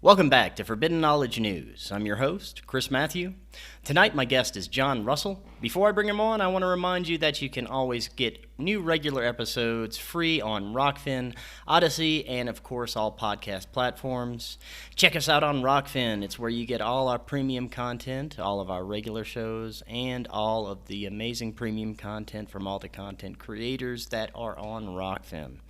Welcome back to Forbidden Knowledge News. I'm your host, Chris Matthew. Tonight, my guest is John Russell. Before I bring him on, I want to remind you that you can always get new regular episodes free on Rokfin, Odysee, and of course, all podcast platforms. Check us out on Rokfin. It's where you get all our premium content, all of our regular shows, and all of the amazing premium content from all the content creators that are on Rokfin.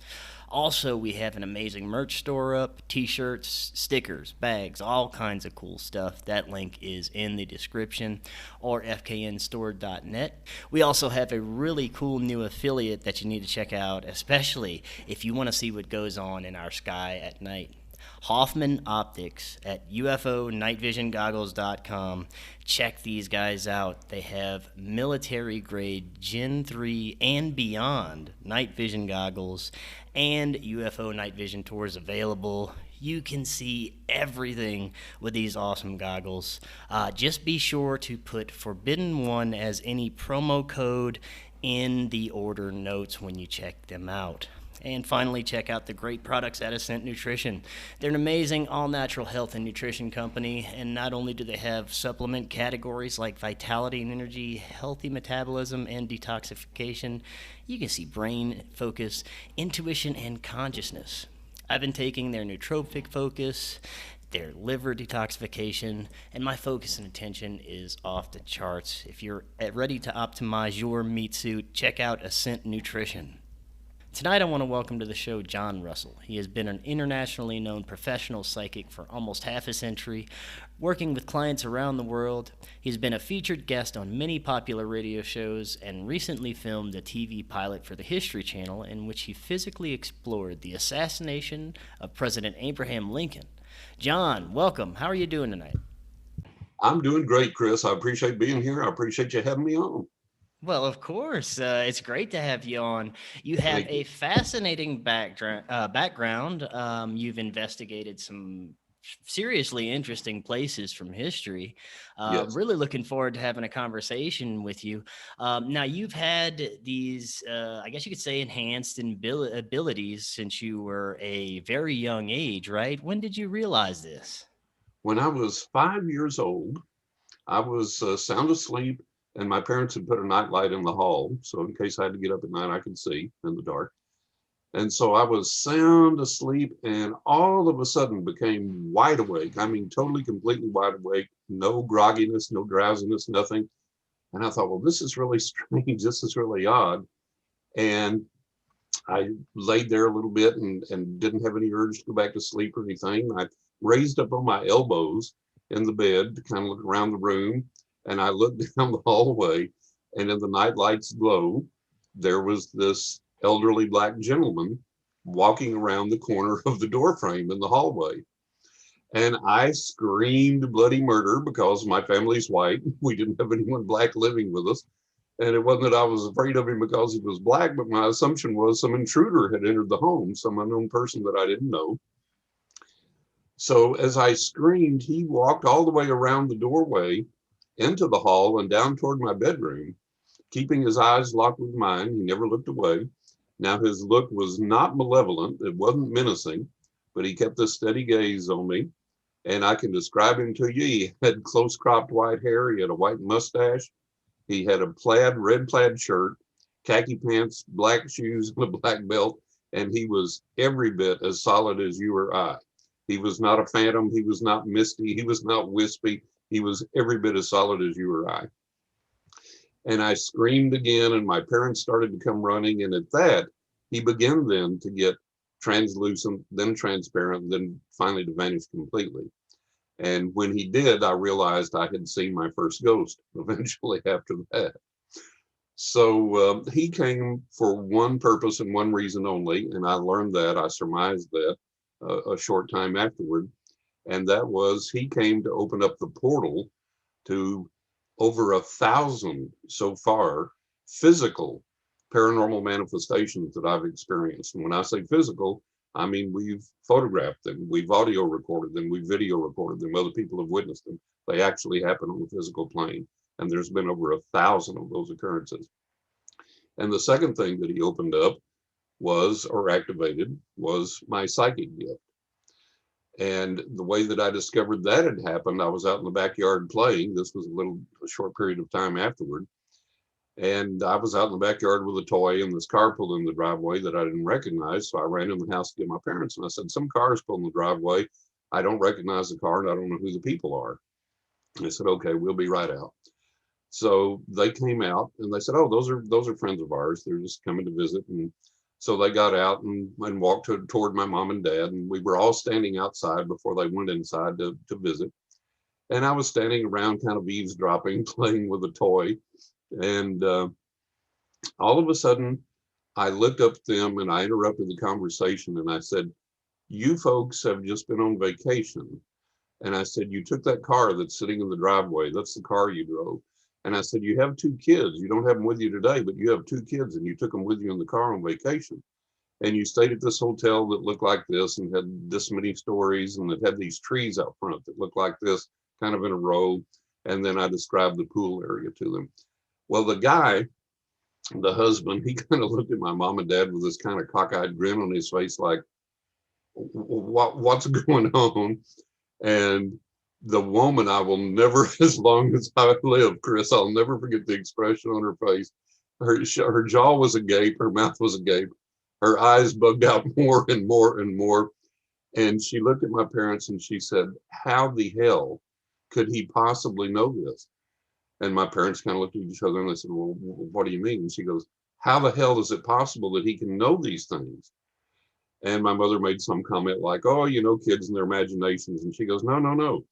Also, we have an amazing merch store up, t-shirts, stickers, bags, all kinds of cool stuff. That link is in the description, or fknstore.net. We also have a really cool new affiliate that you need to check out, especially if you want to see what goes on in our sky at night. Hoffman Optics at UFOnightvisiongoggles.com. Check these guys out. They have military-grade Gen 3 and beyond night vision goggles and UFO night vision tours available. You can see everything with these awesome goggles. Just be sure to put Forbidden1 as any promo code in the order notes when you check them out. And finally, check out the great products at Ascent Nutrition. They're an amazing all-natural health and nutrition company, and not only do they have supplement categories like vitality and energy, healthy metabolism, and detoxification, you can see brain focus, intuition, and consciousness. I've been taking their nootropic focus, their liver detoxification, and my focus and attention is off the charts. If you're ready to optimize your meat suit, check out Ascent Nutrition. Tonight I want to welcome to the show John Russell. He has been an internationally known professional psychic for almost half a century, working with clients around the world. He's been a featured guest on many popular radio shows and recently filmed a TV pilot for the History Channel in which he physically explored the assassination of President Abraham Lincoln. John, welcome. How are you doing tonight? I'm doing great, Chris. I appreciate being here. I appreciate you having me on. Well, of course. It's great to have you on. You have a fascinating background. You've investigated some seriously interesting places from history. Yes. Really looking forward to having a conversation with you. Now, you've had these, I guess you could say, enhanced abilities since you were a very young age, right? When did you realize this? When I was 5 years old, I was sound asleep, and my parents had put a night light in the hall. So in case I had to get up at night, I could see in the dark. And so I was sound asleep and all of a sudden became wide awake. I mean, totally, completely wide awake, no grogginess, no drowsiness, nothing. And I thought, well, this is really strange. This is really odd. And I laid there a little bit and didn't have any urge to go back to sleep or anything. I raised up on my elbows in the bed to kind of look around the room. And I looked down the hallway, and in the night light's glow, there was this elderly black gentleman walking around the corner of the door frame in the hallway. And I screamed bloody murder because my family's white. We didn't have anyone black living with us. And it wasn't that I was afraid of him because he was black, but my assumption was some intruder had entered the home, some unknown person that I didn't know. So as I screamed, he walked all the way around the doorway into the hall and down toward my bedroom, keeping his eyes locked with mine. He never looked away. Now, his look was not malevolent. It wasn't menacing, but he kept a steady gaze on me. And I can describe him to you. He had close cropped white hair. He had a white mustache. He had a red plaid shirt, khaki pants, black shoes, and a black belt. And he was every bit as solid as you or I. He was not a phantom. He was not misty. He was not wispy. He was every bit as solid as you or I. And I screamed again, and my parents started to come running. And at that, he began then to get translucent, then transparent, then finally to vanish completely. And when he did, I realized I had seen my first ghost eventually after that. So he came for one purpose and one reason only. And I learned that, I surmised that a short time afterward. And that was he came to open up the portal to over 1,000 so far physical paranormal manifestations that I've experienced. And when I say physical, I mean we've photographed them, we've audio recorded them, we've video recorded them, other people have witnessed them. They actually happen on the physical plane. And there's been over 1,000 of those occurrences. And the second thing that he opened up was, or activated, was my psychic gift. And the way that I discovered that had happened, I was out in the backyard playing. This was a short period of time afterward. And I was out in the backyard with a toy, and this car pulled in the driveway that I didn't recognize. So I ran in the house to get my parents, and I said, "Some cars pulled in the driveway. I don't recognize the car, and I don't know who the people are." And they said, "Okay, we'll be right out." So they came out, and they said, "Oh, those are friends of ours. They're just coming to visit." And so they got out and walked toward my mom and dad, and we were all standing outside before they went inside to visit. And I was standing around, kind of eavesdropping, playing with a toy. And all of a sudden, I looked up at them and I interrupted the conversation and I said, "You folks have just been on vacation." And I said, "You took that car that's sitting in the driveway. That's the car you drove." And I said, "You have two kids. You don't have them with you today, but you have two kids and you took them with you in the car on vacation. And you stayed at this hotel that looked like this and had this many stories and it had these trees out front that looked like this, kind of in a row." And then I described the pool area to them. Well, the guy, the husband, he kind of looked at my mom and dad with this kind of cockeyed grin on his face, like, what's going on?" And the woman, I will never, as long as I live, Chris, I'll never forget the expression on her face. Her jaw was agape, her mouth was agape, her eyes bugged out more and more and more. And she looked at my parents and she said, "How the hell could he possibly know this?" And my parents kind of looked at each other and they said, "Well, what do you mean?" And she goes, "How the hell is it possible that he can know these things?" And my mother made some comment like, "Oh, kids and their imaginations." And she goes, "No, no, no."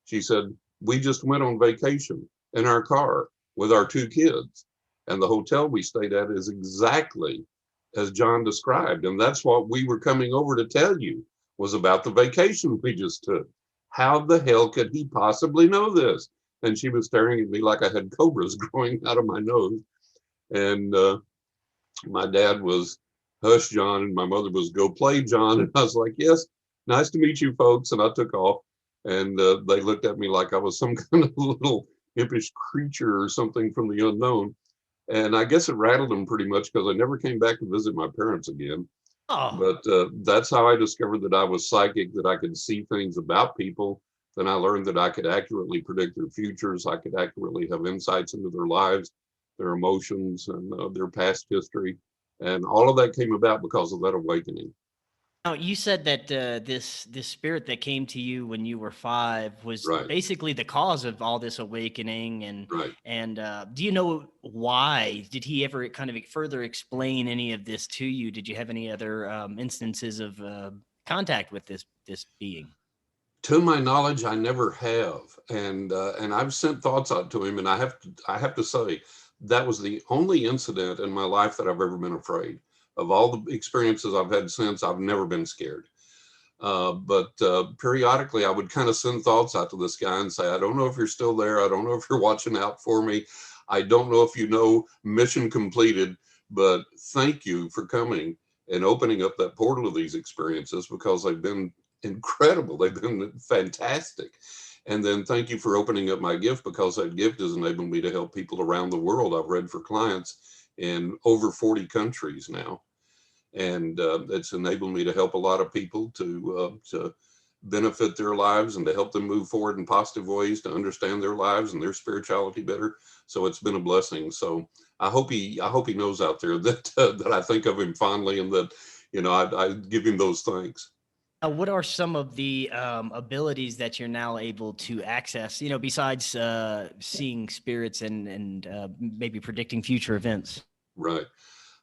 She said, "We just went on vacation in our car with our two kids. And the hotel we stayed at is exactly as John described. And that's what we were coming over to tell you, was about the vacation we just took. How the hell could he possibly know this?" And she was staring at me like I had cobras growing out of my nose. And my dad was, "Hush, John." And my mother was, "Go play, John." And I was like, "Yes, nice to meet you folks." And I took off. And they looked at me like I was some kind of little impish creature or something from the unknown. And I guess it rattled them pretty much because I never came back to visit my parents again. Oh, But that's how I discovered that I was psychic, that I could see things about people. Then I learned that I could accurately predict their futures. I could accurately have insights into their lives, their emotions, and their past history. And all of that came about because of that awakening. now you said that this spirit that came to you when you were 5 was Right, basically the cause of all this awakening, and right. do you know why? Did he ever kind of further explain any of this to you? Did you have any other instances of contact with this being? To my knowledge, I never have, and I've sent thoughts out to him, and I have to say that was the only incident in my life that I've ever been afraid. Of all the experiences I've had since, I've never been scared. But periodically, I would kind of send thoughts out to this guy and say, "I don't know if you're still there. I don't know if you're watching out for me. I don't know if you know mission completed, but thank you for coming and opening up that portal to these experiences because they've been incredible. They've been fantastic. And then thank you for opening up my gift because that gift has enabled me to help people around the world. I've read for clients in over 40 countries now, and it's enabled me to help a lot of people to benefit their lives and to help them move forward in positive ways, to understand their lives and their spirituality better. So it's been a blessing. So I hope he knows out there that that I think of him fondly and that I give him those thanks. Now, what are some of the abilities that you're now able to access? Besides seeing spirits and maybe predicting future events. Right.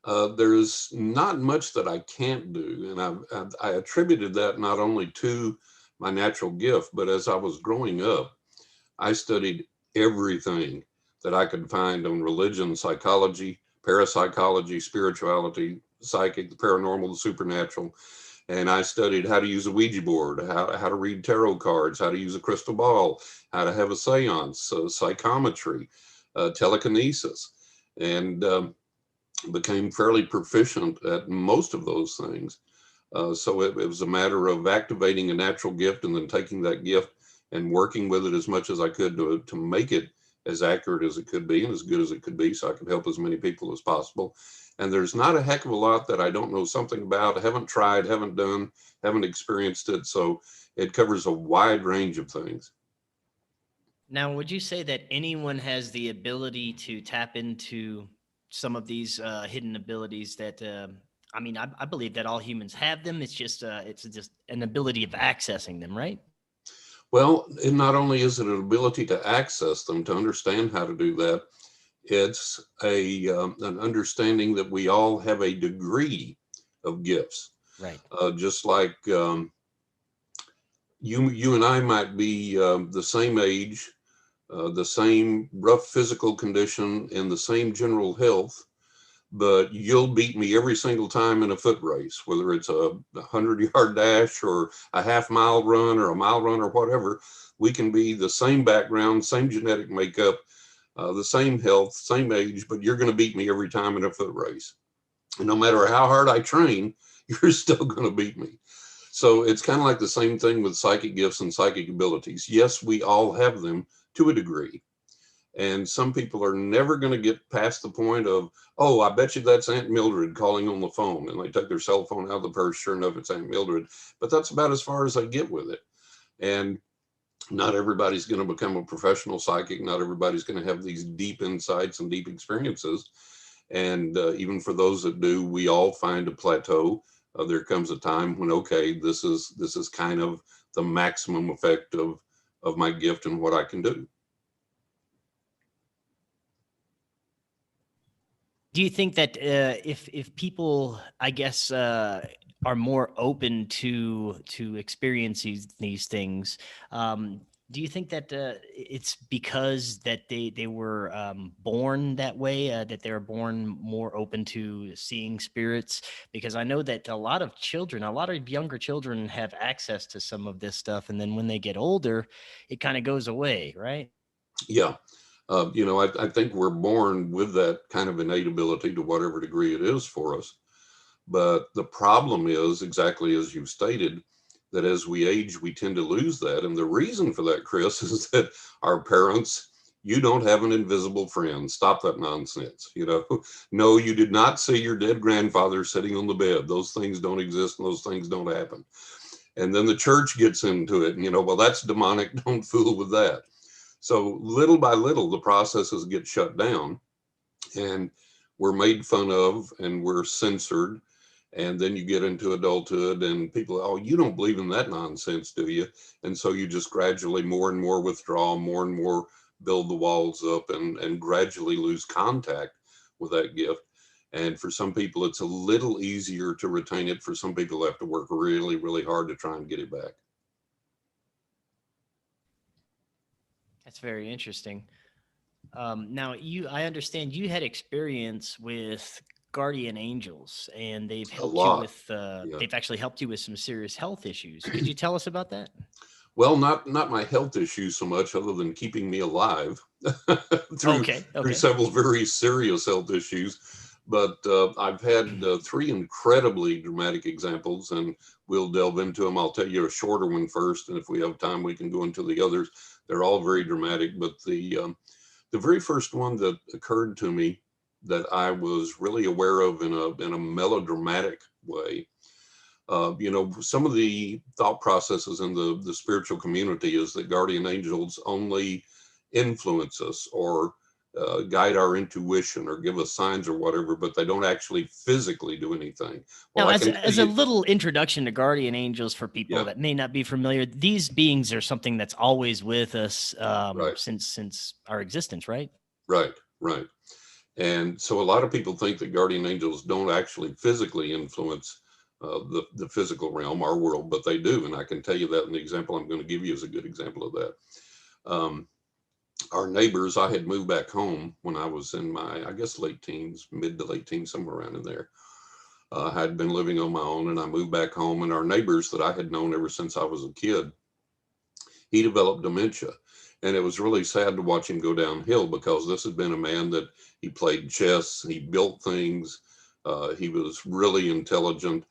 There's not much that I can't do, and I attributed that not only to my natural gift, but as I was growing up, I studied everything that I could find on religion, psychology, parapsychology, spirituality, psychic, the paranormal, the supernatural. And I studied how to use a Ouija board, how to read tarot cards, how to use a crystal ball, how to have a seance, psychometry, telekinesis, and became fairly proficient at most of those things. So it was a matter of activating a natural gift and then taking that gift and working with it as much as I could to make it as accurate as it could be and as good as it could be so I could help as many people as possible. And there's not a heck of a lot that I don't know something about, haven't tried, haven't done, haven't experienced it. So it covers a wide range of things. Now, would you say that anyone has the ability to tap into some of these hidden abilities that I mean, I believe that all humans have them. It's just an ability of accessing them, right? Well, and not only is it an ability to access them, to understand how to do that, it's an understanding that we all have a degree of gifts. Right. Just like you and I might be the same age, the same rough physical condition, and the same general health, but you'll beat me every single time in a foot race, whether it's a 100-yard dash or a half-mile run or a mile run or whatever. We can be the same background, same genetic makeup, the same health, same age, but you're going to beat me every time in a foot race. And no matter how hard I train, you're still going to beat me. So it's kind of like the same thing with psychic gifts and psychic abilities. Yes, we all have them to a degree. And some people are never going to get past the point of, oh, I bet you that's Aunt Mildred calling on the phone. And they take their cell phone out of the purse. Sure enough, it's Aunt Mildred. But that's about as far as I get with it. And not everybody's going to become a professional psychic. Not everybody's going to have these deep insights and deep experiences. And even for those that do, we all find a plateau. There comes a time when, okay, this is kind of the maximum effect of my gift and what I can do. Do you think that if people, I guess, are more open to experience these things, do you think that it's because that they were born that way, that they were born more open to seeing spirits? Because I know that a lot of children, a lot of younger children, have access to some of this stuff, and then when they get older, it kind of goes away, right? Yeah. I think we're born with that kind of innate ability to whatever degree it is for us. But the problem is, exactly as you've stated, that as we age, we tend to lose that. And the reason for that, Chris, is that our parents, you don't have an invisible friend. Stop that nonsense. No, you did not see your dead grandfather sitting on the bed. Those things don't exist and those things don't happen. And then the church gets into it and, well, that's demonic. Don't fool with that. So little by little, the processes get shut down and we're made fun of and we're censored. And then you get into adulthood and people, oh, you don't believe in that nonsense, do you? And so you just gradually more and more withdraw, more and more build the walls up and gradually lose contact with that gift. And for some people, it's a little easier to retain it. For some people, have to work really, really hard to try and get it back. That's very interesting. Now, I understand you had experience with guardian angels, and A lot. Yeah. they've actually helped you with some serious health issues. Could you tell us about that? Well, not my health issues so much, other than keeping me alive through Okay, through okay. several very serious health issues. But I've had three incredibly dramatic examples, and we'll delve into them. I'll tell you a shorter one first, and if we have time, we can go into the others. They're all very dramatic, but the very first one that occurred to me that I was really aware of in a melodramatic way. Some of the thought processes in the spiritual community is that guardian angels only influence us or guide our intuition or give us signs or whatever, but they don't actually physically do anything. Well, Now, I can tell as a you, little introduction to guardian angels for people yeah, that may not be familiar, these beings are something that's always with us right, since our existence, right? right, right. And so a lot of people think that guardian angels don't actually physically influence the physical realm, our world, but they do. And I can tell you that, and the example I'm going to give you is a good example of that. Um, our neighbors, I had moved back home when I was in my, I guess, late teens, mid to late teens, somewhere around in there. I had been living on my own and I moved back home, and our neighbors that I had known ever since I was a kid, he developed dementia. And it was really sad to watch him go downhill because this had been a man that he played chess, he built things, he was really intelligent.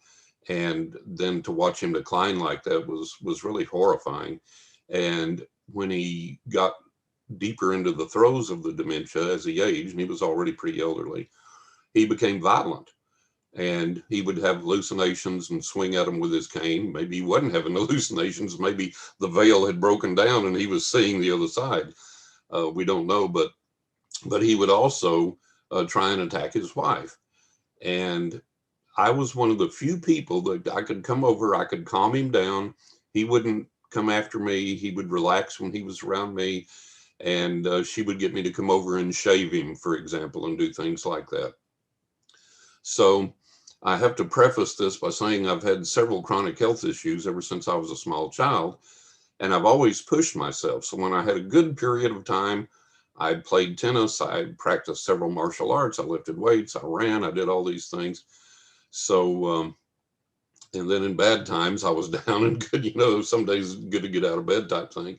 And then to watch him decline like that was really horrifying. And when he got deeper into the throes of the dementia as he aged, and he was already pretty elderly, he became violent. And he would have hallucinations and swing at them with his cane. Maybe he wasn't having hallucinations. Maybe the veil had broken down and he was seeing the other side. We don't know, but he would also try and attack his wife. And I was one of the few people that I could come over, I could calm him down. He wouldn't come after me. He would relax when he was around me. And she would get me to come over and shave him, for example, and do things like that. So I have to preface this by saying I've had several chronic health issues ever since I was a small child, and I've always pushed myself. So when I had a good period of time, I played tennis, I practiced several martial arts, I lifted weights, I ran, I did all these things. So, and then in bad times, I was down and good, some days good to get out of bed type thing.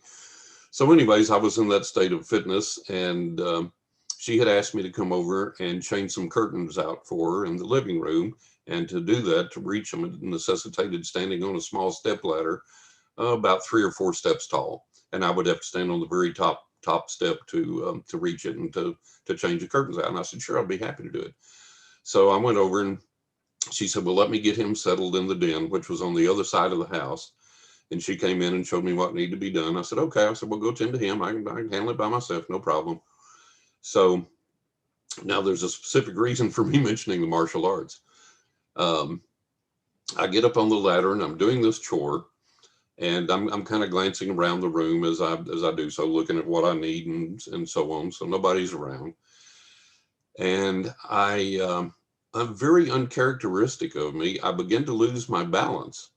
So anyways, I was in that state of fitness, and she had asked me to come over and change some curtains out for her in the living room. And to do that, to reach them, it necessitated standing on a small step ladder, about 3 or 4 steps tall. And I would have to stand on the very top step to reach it and to change the curtains out. And I said, sure, I'll be happy to do it. So I went over and she said, well, let me get him settled in the den, which was on the other side of the house. And she came in and showed me what needed to be done. I said, okay. I said, well, go tend to him. I can handle it by myself. No problem. So now there's a specific reason for me mentioning the martial arts. I get up on the ladder and I'm doing this chore, and I'm kind of glancing around the room as I do so, looking at what I need and so on. So nobody's around, and I'm very uncharacteristic of me. I begin to lose my balance,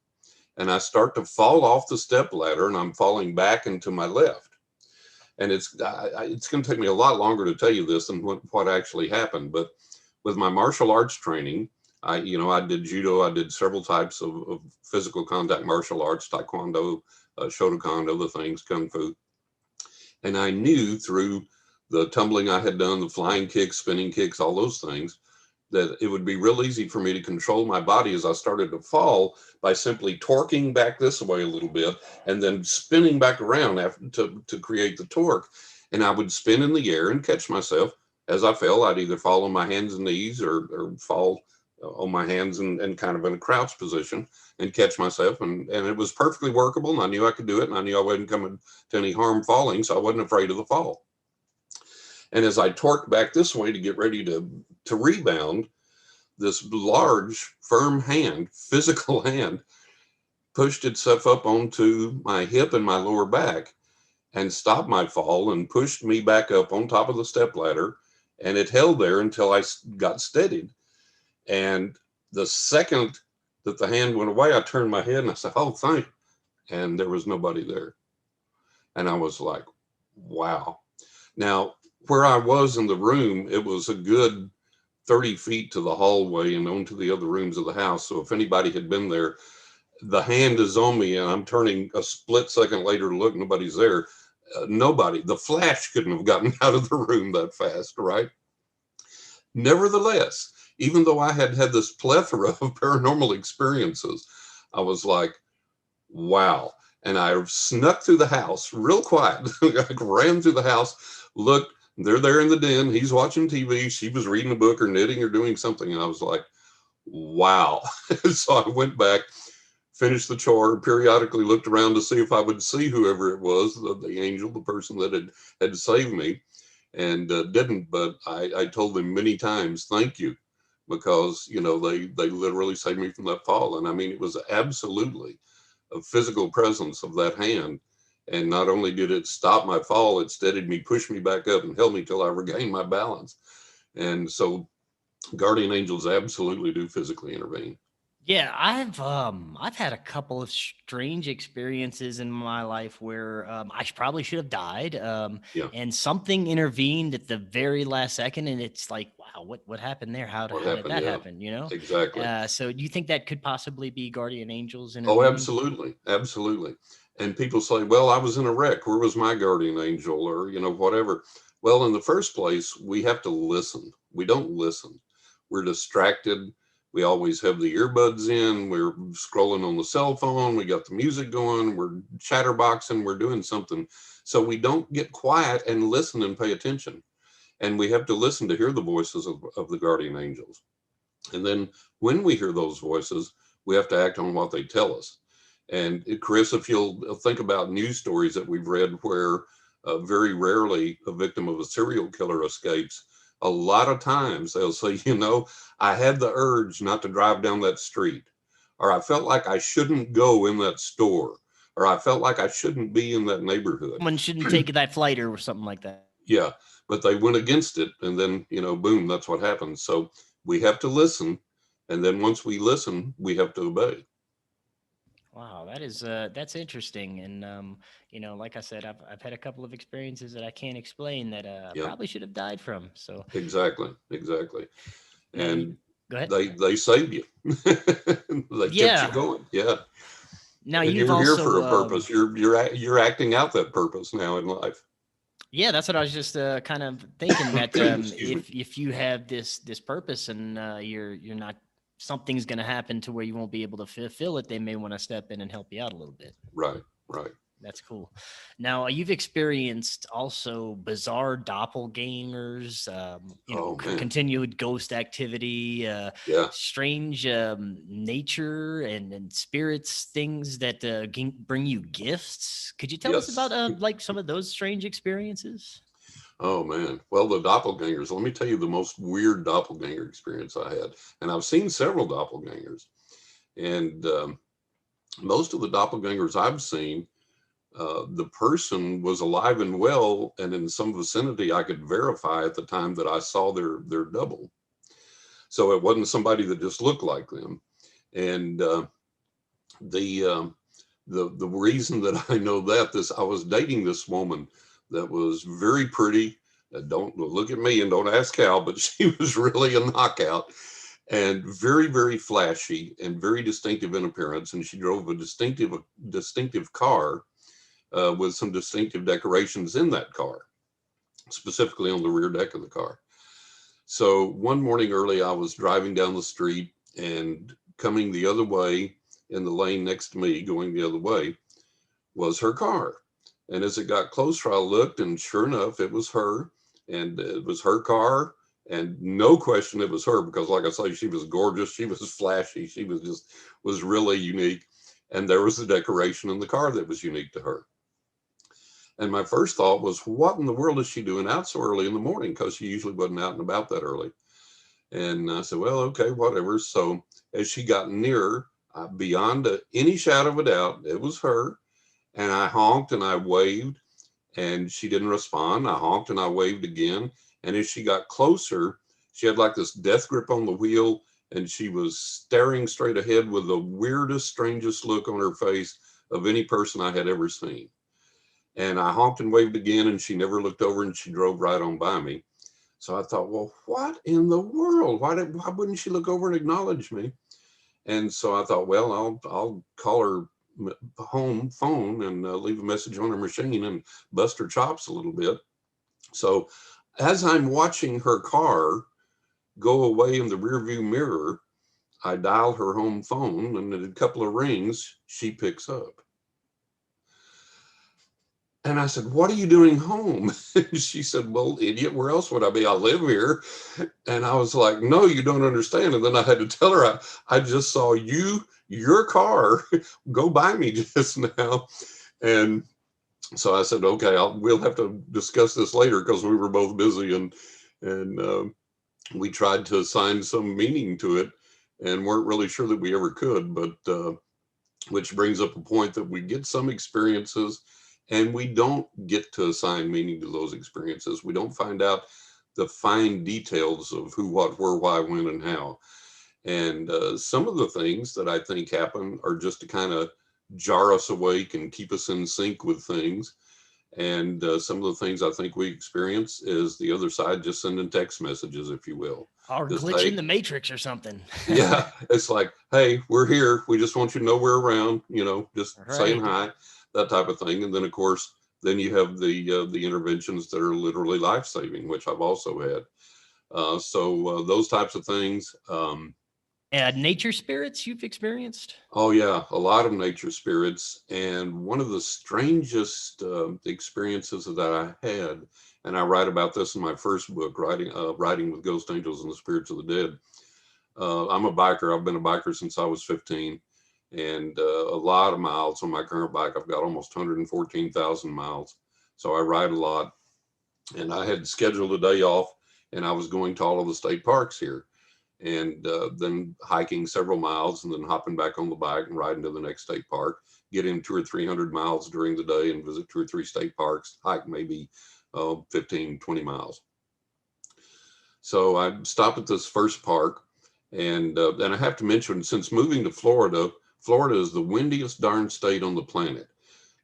and I start to fall off the step ladder, and I'm falling back into my left. And it's going to take me a lot longer to tell you this than what actually happened. But with my martial arts training, I did judo. I did several types of physical contact martial arts, taekwondo, shotokan, other things, kung fu. And I knew through the tumbling I had done, the flying kicks, spinning kicks, all those things, that it would be real easy for me to control my body as I started to fall by simply torquing back this way a little bit and then spinning back around to create the torque. And I would spin in the air and catch myself as I fell. I'd either fall on my hands and knees or fall on my hands and kind of in a crouch position and catch myself. And it was perfectly workable. And I knew I could do it. And I knew I wasn't coming to any harm falling. So I wasn't afraid of the fall. And as I torqued back this way to get ready to rebound, this large, firm hand, physical hand, pushed itself up onto my hip and my lower back and stopped my fall and pushed me back up on top of the stepladder. And it held there until I got steadied. And the second that the hand went away, I turned my head and I said, oh, thank you. And there was nobody there. And I was like, wow. Now, where I was in the room, it was a good 30 feet to the hallway and onto the other rooms of the house. So if anybody had been there, the hand is on me and I'm turning a split second later to look, nobody's there. Nobody, the flash couldn't have gotten out of the room that fast, right? Nevertheless, even though I had had this plethora of paranormal experiences, I was like, wow. And I snuck through the house real quiet. I ran through the house, looked, they're there in the den. He's watching TV. She was reading a book or knitting or doing something. And I was like, wow. So I went back, finished the chore, periodically looked around to see if I would see whoever it was, the angel, the person that had saved me, and didn't. But I told them many times, thank you, because, they literally saved me from that fall. And I mean, it was absolutely a physical presence of that hand. And not only did it stop my fall, it steadied me, pushed me back up, and held me till I regained my balance. And so guardian angels absolutely do physically intervene. Yeah, I've had a couple of strange experiences in my life where probably should have died, Yeah. and something intervened at the very last second, and it's like, wow, what happened there? How What did happened? that Yeah, happen? You know? exactly. So do you think that could possibly be guardian angels Oh, intervening? absolutely. Absolutely. And people say, well, I was in a wreck. Where was my guardian angel? Or, whatever. Well, in the first place, we have to listen. We don't listen. We're distracted. We always have the earbuds in. We're scrolling on the cell phone. We got the music going. We're chatterboxing. We're doing something. So we don't get quiet and listen and pay attention. And we have to listen to hear the voices of the guardian angels. And then when we hear those voices, we have to act on what they tell us. And Chris, if you'll think about news stories that we've read where very rarely a victim of a serial killer escapes, a lot of times they'll say, I had the urge not to drive down that street, or I felt like I shouldn't go in that store, or I felt like I shouldn't be in that neighborhood. Someone shouldn't take that flight or something like that. Yeah, but they went against it, and then, boom, that's what happens. So we have to listen, and then once we listen, we have to obey. Wow, that's interesting, and like I said, I've had a couple of experiences that I can't explain that I Yeah, probably should have died from. So exactly. now you And go ahead. they saved you. They kept you Yeah. going. Yeah. Now And you've you're here for also a purpose. You're acting out that purpose now in life. yeah, that's what I was just kind of thinking that Excuse me. if you have this purpose and you're not something's going to happen to where you won't be able to fulfill it, they may want to step in and help you out a little bit. Right, right. That's cool. Now, you've experienced also bizarre doppelgangers, Oh man. continued ghost activity, Yeah, strange nature and spirits, things that bring you gifts. Could you tell us about yes. like some of those strange experiences? Oh man. Well, the doppelgangers, let me tell you the most weird doppelganger experience I had. And I've seen several doppelgangers. And most of the doppelgangers I've seen, the person was alive and well, and in some vicinity I could verify at the time that I saw their double. So it wasn't somebody that just looked like them. And the the reason that I know that this I was dating this woman that was very pretty. Don't look at me and don't ask how, but she was really a knockout and very flashy and very distinctive in appearance. And she drove a distinctive car with some distinctive decorations in that car, specifically on the rear deck of the car. So one morning early, I was driving down the street and coming the other way in the lane next to me, going the other way, was her car. And as it got closer, I looked, and sure enough, it was her, and it was her car. And no question, it was her because, like I say, she was gorgeous, she was flashy, she was really unique, and there was a decoration in the car that was unique to her. And my first thought was, what in the world is she doing out so early in the morning? Because she usually wasn't out and about that early. And I said, well, okay, whatever. So as she got nearer, beyond any shadow of a doubt, it was her. And I honked and I waved, and she didn't respond. I honked and I waved again. And as she got closer, she had like this death grip on the wheel, and she was staring straight ahead with the weirdest, strangest look on her face of any person I had ever seen. And I honked and waved again, and she never looked over, and she drove right on by me. So I thought, well, what in the world? Why wouldn't she look over and acknowledge me? And so I thought, well, I'll call her home phone and leave a message on her machine and bust her chops a little bit. So as I'm watching her car go away in the rearview mirror, I dial her home phone, and in a couple of rings, she picks up. And I said, what are you doing home? She said, well, idiot, where else would I be? I live here. And I was like, no, you don't understand. And then I had to tell her, I just saw your car go by me just now. And so I said, okay, we'll have to discuss this later because we were both busy, and we tried to assign some meaning to it and weren't really sure that we ever could. But which brings up a point that we get some experiences and we don't get to assign meaning to those experiences. We don't find out the fine details of who, what, where, why, when, and how. And some of the things that I think happen are just to kind of jar us awake and keep us in sync with things. And some of the things I think we experience is the other side just sending text messages, if you will. Or Just, glitch hey, in the matrix or something. yeah, it's like, hey, we're here. We just want you to know we're around, just saying Right. hi, that type of thing. And then, of course, then you have the interventions that are literally life-saving, which I've also had. So those types of things. Nature spirits you've experienced? Oh yeah, a lot of nature spirits. And one of the strangest experiences that I had, and I write about this in my first book, Writing with Ghost Angels and the Spirits of the Dead. I'm a biker. I've been a biker since I was 15, and a lot of miles on my current bike. I've got almost 114,000 miles. So I ride a lot, and I had scheduled a day off, and I was going to all of the state parks here, and then hiking several miles, and then hopping back on the bike and riding to the next state park, get in 200 or 300 miles during the day and visit 2 or 3 state parks, hike maybe 15, 20 miles. So I stopped at this first park, and I have to mention, since moving to Florida, Florida is the windiest darn state on the planet.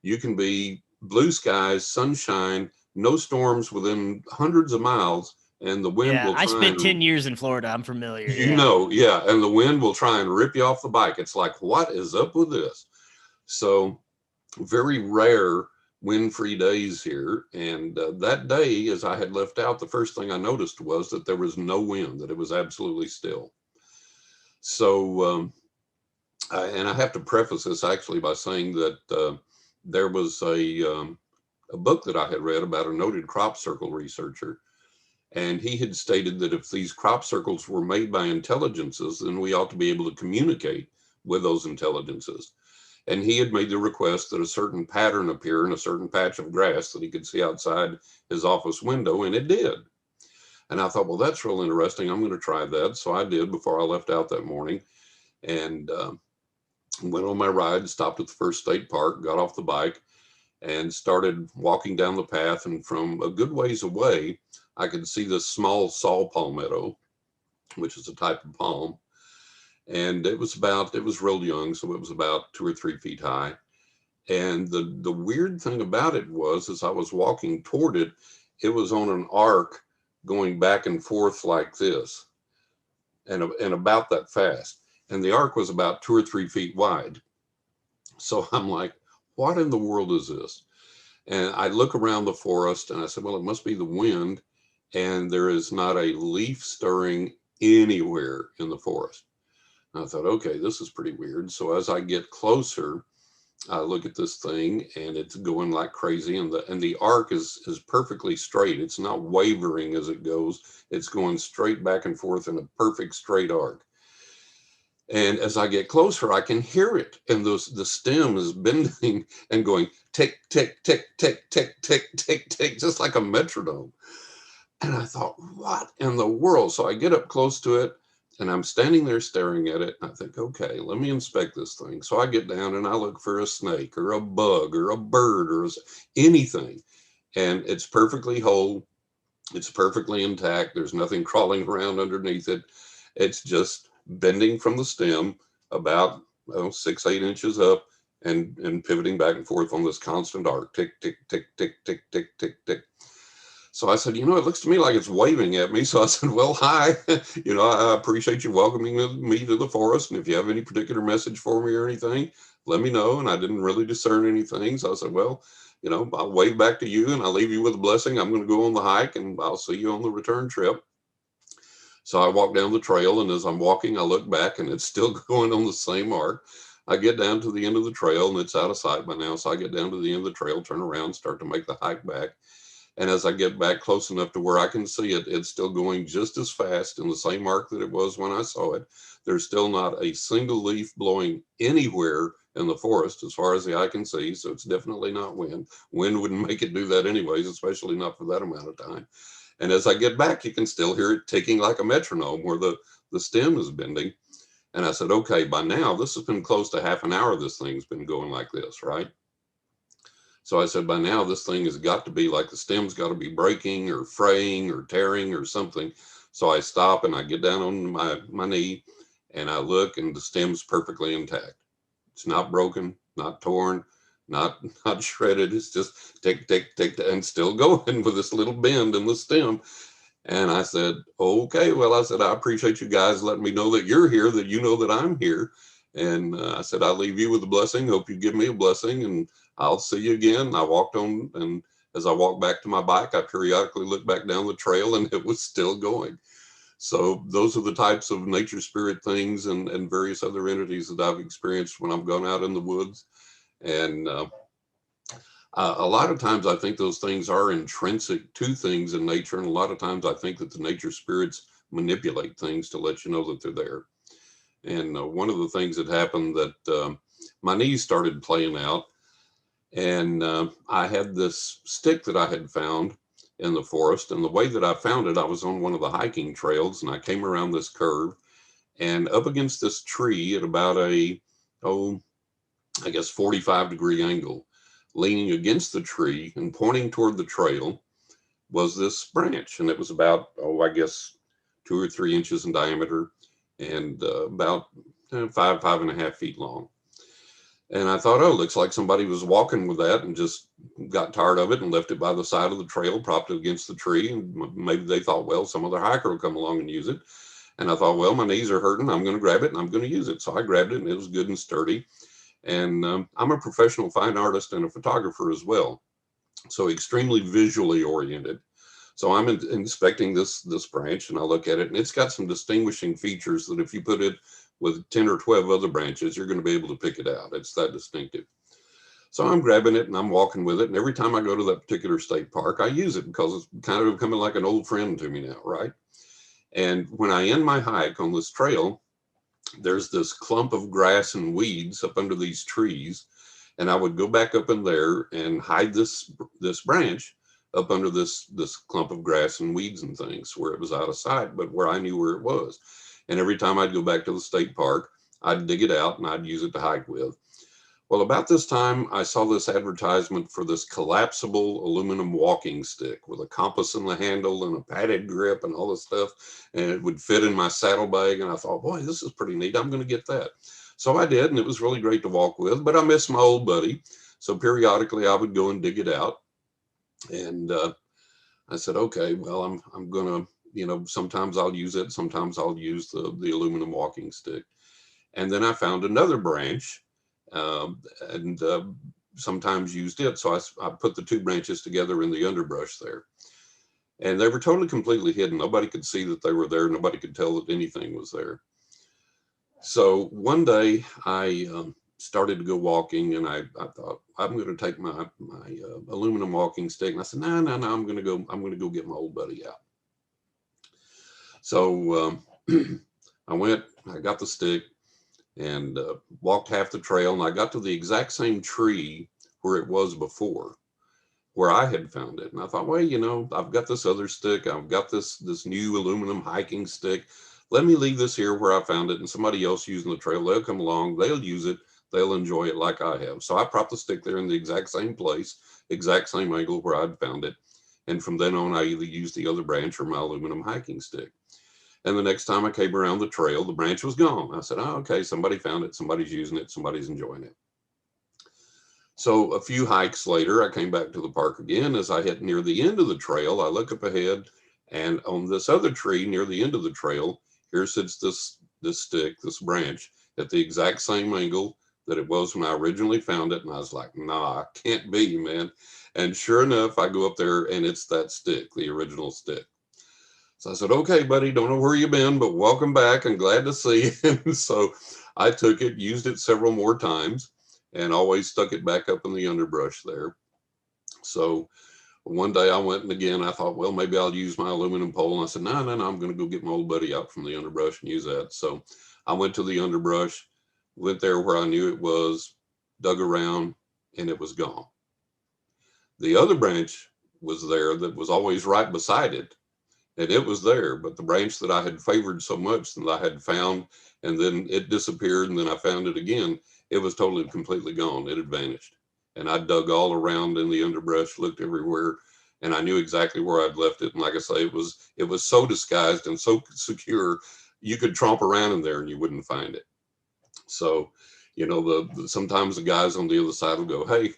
You can be blue skies, sunshine, no storms within hundreds of miles, and the wind Yeah, will I try spent 10 and, years in Florida. I'm familiar. you Yeah. know, yeah, and the wind will try and rip you off the bike. It's like, what is up with this? So very rare wind-free days here. And that day, as I had left out, the first thing I noticed was that there was no wind, that it was absolutely still. So, and I have to preface this actually by saying that there was a book that I had read about a noted crop circle researcher. And he had stated that if these crop circles were made by intelligences, then we ought to be able to communicate with those intelligences. And he had made the request that a certain pattern appear in a certain patch of grass that he could see outside his office window, and it did. And I thought, well, that's real interesting. I'm going to try that. So I did before I left out that morning, and went on my ride, stopped at the first state park, got off the bike, and started walking down the path. And from a good ways away, I could see this small saw palmetto, which is a type of palm. And it was real young, so it was about 2 or 3 feet high. And the weird thing about it was, as I was walking toward it, it was on an arc going back and forth like this, and about that fast. And the arc was about 2 or 3 feet wide. So I'm like, what in the world is this? And I look around the forest, and I said, well, it must be the wind. And there is not a leaf stirring anywhere in the forest. And I thought, okay, this is pretty weird. So as I get closer, I look at this thing, and it's going like crazy, and the arc is perfectly straight. It's not wavering as it goes. It's going straight back and forth in a perfect straight arc. And as I get closer, I can hear it, and the stem is bending and going tick tick tick tick tick tick tick tick, just like a metronome. And I thought, what in the world? So I get up close to it, and I'm standing there staring at it. And I think, okay, let me inspect this thing. So I get down and I look for a snake or a bug or a bird or anything. And it's perfectly whole. It's perfectly intact. There's nothing crawling around underneath it. It's just bending from the stem about 6, 8 inches up, and pivoting back and forth on this constant arc, tick, tick, tick, tick, tick, tick, tick, tick. So I said, it looks to me like it's waving at me. So I said, well, hi, I appreciate you welcoming me to the forest. And if you have any particular message for me or anything, let me know. And I didn't really discern anything. So I said, well, I'll wave back to you, and I'll leave you with a blessing. I'm going to go on the hike, and I'll see you on the return trip. So I walk down the trail, and as I'm walking, I look back, and it's still going on the same arc. I get down to the end of the trail, and it's out of sight by now. So I get down to the end of the trail, turn around, start to make the hike back. And as I get back close enough to where I can see it, it's still going just as fast in the same arc that it was when I saw it. There's still not a single leaf blowing anywhere in the forest as far as the eye can see. So it's definitely not wind. Wind wouldn't make it do that anyways, especially not for that amount of time. And as I get back, you can still hear it ticking like a metronome where the stem is bending. And I said, okay, by now, this has been close to half an hour. This thing's been going like this, right? So I said, by now, this thing has got to be like the stem's got to be breaking or fraying or tearing or something. So I stop, and I get down on my knee, and I look, and the stem's perfectly intact. It's not broken, not torn, not shredded. It's just tick, tick, tick, and still going with this little bend in the stem. And I said, okay, well, I said, I appreciate you guys letting me know that you're here, that you know that I'm here. And I said, I'll leave you with a blessing. Hope you give me a blessing, and I'll see you again. I walked on, and as I walked back to my bike, I periodically looked back down the trail, and it was still going. So those are the types of nature spirit things and various other entities that I've experienced when I've gone out in the woods. And a lot of times I think those things are intrinsic to things in nature. And a lot of times I think that the nature spirits manipulate things to let you know that they're there. And one of the things that happened that my knees started playing out, and I had this stick that I had found in the forest. And the way that I found it, I was on one of the hiking trails, and I came around this curve and up against this tree at about a, oh, I guess 45-degree angle, leaning against the tree and pointing toward the trail was this branch. And it was about, oh, I guess 2 or 3 inches in diameter and about 5.5 feet long. And I thought, oh, looks like somebody was walking with that and just got tired of it and left it by the side of the trail, propped it against the tree. And maybe they thought, well, some other hiker will come along and use it. And I thought, well, my knees are hurting. I'm going to grab it and I'm going to use it. So I grabbed it and it was good and sturdy. And I'm a professional fine artist and a photographer as well. So extremely visually oriented. So I'm inspecting this branch and I look at it and it's got some distinguishing features that if you put it with 10 or 12 other branches, you're going to be able to pick it out. It's that distinctive. So I'm grabbing it and I'm walking with it. And every time I go to that particular state park, I use it because it's kind of becoming like an old friend to me now, right? And when I end my hike on this trail, there's this clump of grass and weeds up under these trees. And I would go back up in there and hide this branch up under this clump of grass and weeds and things where it was out of sight, but where I knew where it was. And every time I'd go back to the state park, I'd dig it out and I'd use it to hike with. Well, about this time, I saw this advertisement for this collapsible aluminum walking stick with a compass in the handle and a padded grip and all this stuff. And it would fit in my saddlebag. And I thought, boy, this is pretty neat. I'm going to get that. So I did, and it was really great to walk with, but I missed my old buddy. So periodically I would go and dig it out. And I said, okay, well, I'm going to, sometimes I'll use it. Sometimes I'll use the aluminum walking stick. And then I found another branch and sometimes used it. So I put the two branches together in the underbrush there. And they were totally, completely hidden. Nobody could see that they were there. Nobody could tell that anything was there. So one day I started to go walking, and I thought, I'm going to take my aluminum walking stick. And I said, no, I'm going to go get my old buddy out. So I went, I got the stick and walked half the trail, and I got to the exact same tree where it was before, where I had found it. And I thought, well, I've got this other stick. I've got this new aluminum hiking stick. Let me leave this here where I found it, and somebody else using the trail, they'll come along, they'll use it, they'll enjoy it like I have. So I propped the stick there in the exact same place, exact same angle where I'd found it. And from then on, I either used the other branch or my aluminum hiking stick. And the next time I came around the trail, the branch was gone. I said, oh, okay, somebody found it, somebody's using it, somebody's enjoying it. So a few hikes later, I came back to the park again. As I hit near the end of the trail, I look up ahead, and on this other tree near the end of the trail, here sits this stick, this branch, at the exact same angle that it was when I originally found it. And I was like, nah, can't be, man. And sure enough, I go up there and it's that stick, the original stick. So I said, okay, buddy, don't know where you've been, but welcome back and glad to see you. And so I took it, used it several more times, and always stuck it back up in the underbrush there. So one day I went, and again, I thought, well, maybe I'll use my aluminum pole. And I said, no, I'm going to go get my old buddy out from the underbrush and use that. So I went to the underbrush, went there where I knew it was, dug around, and it was gone. The other branch was there that was always right beside it. And it was there, but the branch that I had favored so much that I had found, and then it disappeared, and then I found it again, it was totally, completely gone. It had vanished. And I dug all around in the underbrush, looked everywhere, and I knew exactly where I'd left it. And like I say, it was so disguised and so secure, you could tromp around in there and you wouldn't find it. So, sometimes the guys on the other side will go, hey,